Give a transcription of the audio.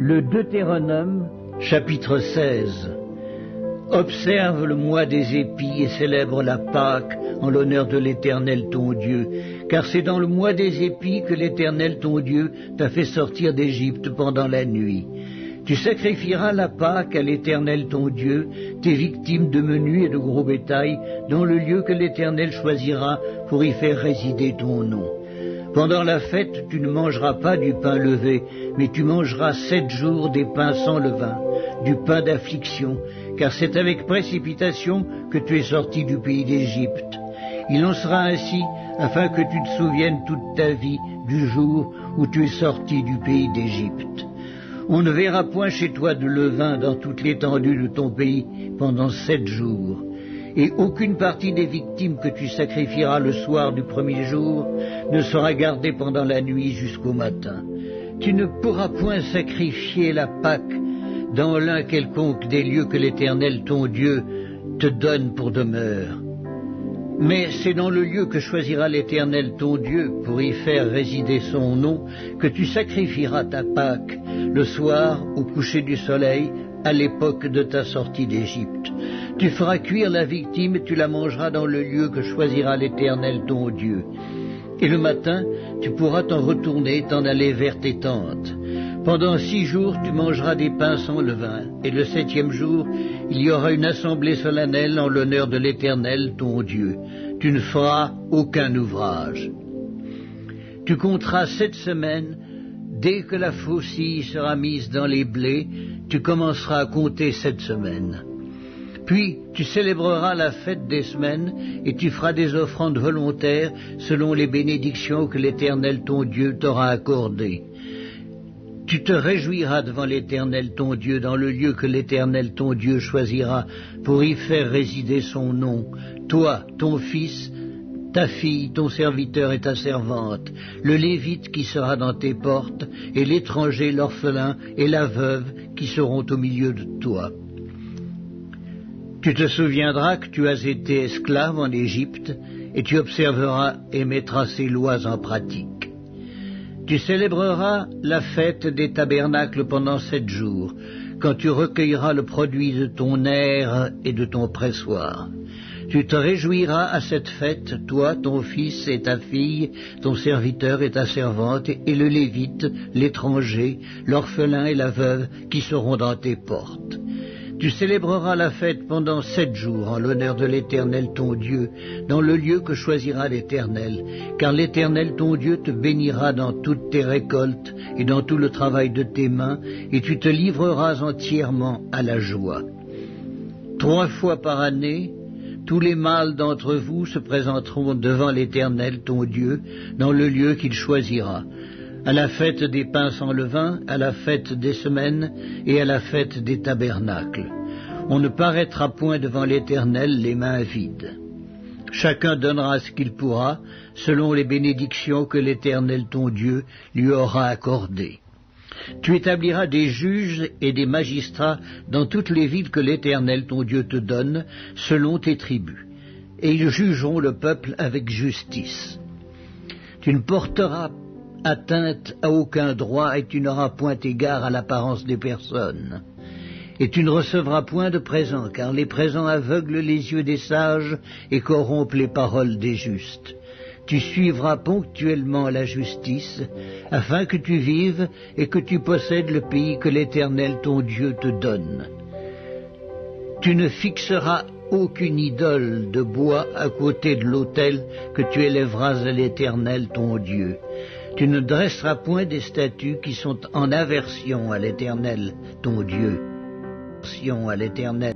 Le Deutéronome, chapitre 16. Observe le mois des épis et célèbre la Pâque en l'honneur de l'Éternel ton Dieu, car c'est dans le mois des épis que l'Éternel ton Dieu t'a fait sortir d'Égypte pendant la nuit. Tu sacrifieras la Pâque à l'Éternel ton Dieu, tes victimes de menu et de gros bétail, dans le lieu que l'Éternel choisira pour y faire résider ton nom. Pendant la fête, tu ne mangeras pas du pain levé, mais tu mangeras 7 jours des pains sans levain, du pain d'affliction, car c'est avec précipitation que tu es sorti du pays d'Égypte. Il en sera ainsi, afin que tu te souviennes toute ta vie du jour où tu es sorti du pays d'Égypte. On ne verra point chez toi de levain dans toute l'étendue de ton pays pendant 7 jours. Et aucune partie des victimes que tu sacrifieras le soir du premier jour ne sera gardée pendant la nuit jusqu'au matin. Tu ne pourras point sacrifier la Pâque dans l'un quelconque des lieux que l'Éternel ton Dieu te donne pour demeure. Mais c'est dans le lieu que choisira l'Éternel ton Dieu pour y faire résider son nom que tu sacrifieras ta Pâque le soir au coucher du soleil à l'époque de ta sortie d'Égypte. Tu feras cuire la victime et tu la mangeras dans le lieu que choisira l'Éternel ton Dieu. Et le matin, tu pourras t'en retourner et t'en aller vers tes tentes. Pendant 6 jours, tu mangeras des pains sans levain. Et le 7e jour, il y aura une assemblée solennelle en l'honneur de l'Éternel ton Dieu. Tu ne feras aucun ouvrage. Tu compteras 7 semaines. Dès que la faucille sera mise dans les blés, tu commenceras à compter 7 semaines. Puis tu célébreras la fête des semaines et tu feras des offrandes volontaires selon les bénédictions que l'Éternel ton Dieu t'aura accordées. Tu te réjouiras devant l'Éternel ton Dieu dans le lieu que l'Éternel ton Dieu choisira pour y faire résider son nom, toi, ton fils, ta fille, ton serviteur et ta servante, le Lévite qui sera dans tes portes, et l'étranger, l'orphelin et la veuve qui seront au milieu de toi. Tu te souviendras que tu as été esclave en Égypte, et tu observeras et mettras ces lois en pratique. Tu célébreras la fête des tabernacles pendant 7 jours, quand tu recueilleras le produit de ton aire et de ton pressoir. Tu te réjouiras à cette fête, toi, ton fils et ta fille, ton serviteur et ta servante, et le Lévite, l'étranger, l'orphelin et la veuve qui seront dans tes portes. Tu célébreras la fête pendant 7 jours en l'honneur de l'Éternel ton Dieu, dans le lieu que choisira l'Éternel, car l'Éternel ton Dieu te bénira dans toutes tes récoltes et dans tout le travail de tes mains, et tu te livreras entièrement à la joie. 3 fois par année, tous les mâles d'entre vous se présenteront devant l'Éternel ton Dieu, dans le lieu qu'il choisira, à la fête des pains sans levain, à la fête des semaines et à la fête des tabernacles. On ne paraîtra point devant l'Éternel les mains vides. Chacun donnera ce qu'il pourra, selon les bénédictions que l'Éternel ton Dieu lui aura accordées. Tu établiras des juges et des magistrats dans toutes les villes que l'Éternel ton Dieu te donne, selon tes tribus, et ils jugeront le peuple avec justice. Tu ne porteras atteinte à aucun droit et tu n'auras point égard à l'apparence des personnes. Et tu ne recevras point de présents, car les présents aveuglent les yeux des sages et corrompent les paroles des justes. Tu suivras ponctuellement la justice, afin que tu vives et que tu possèdes le pays que l'Éternel ton Dieu te donne. Tu ne fixeras aucune idole de bois à côté de l'autel que tu élèveras à l'Éternel ton Dieu. Tu ne dresseras point des statues qui sont en aversion à l'Éternel ton Dieu. Aversion à l'Éternel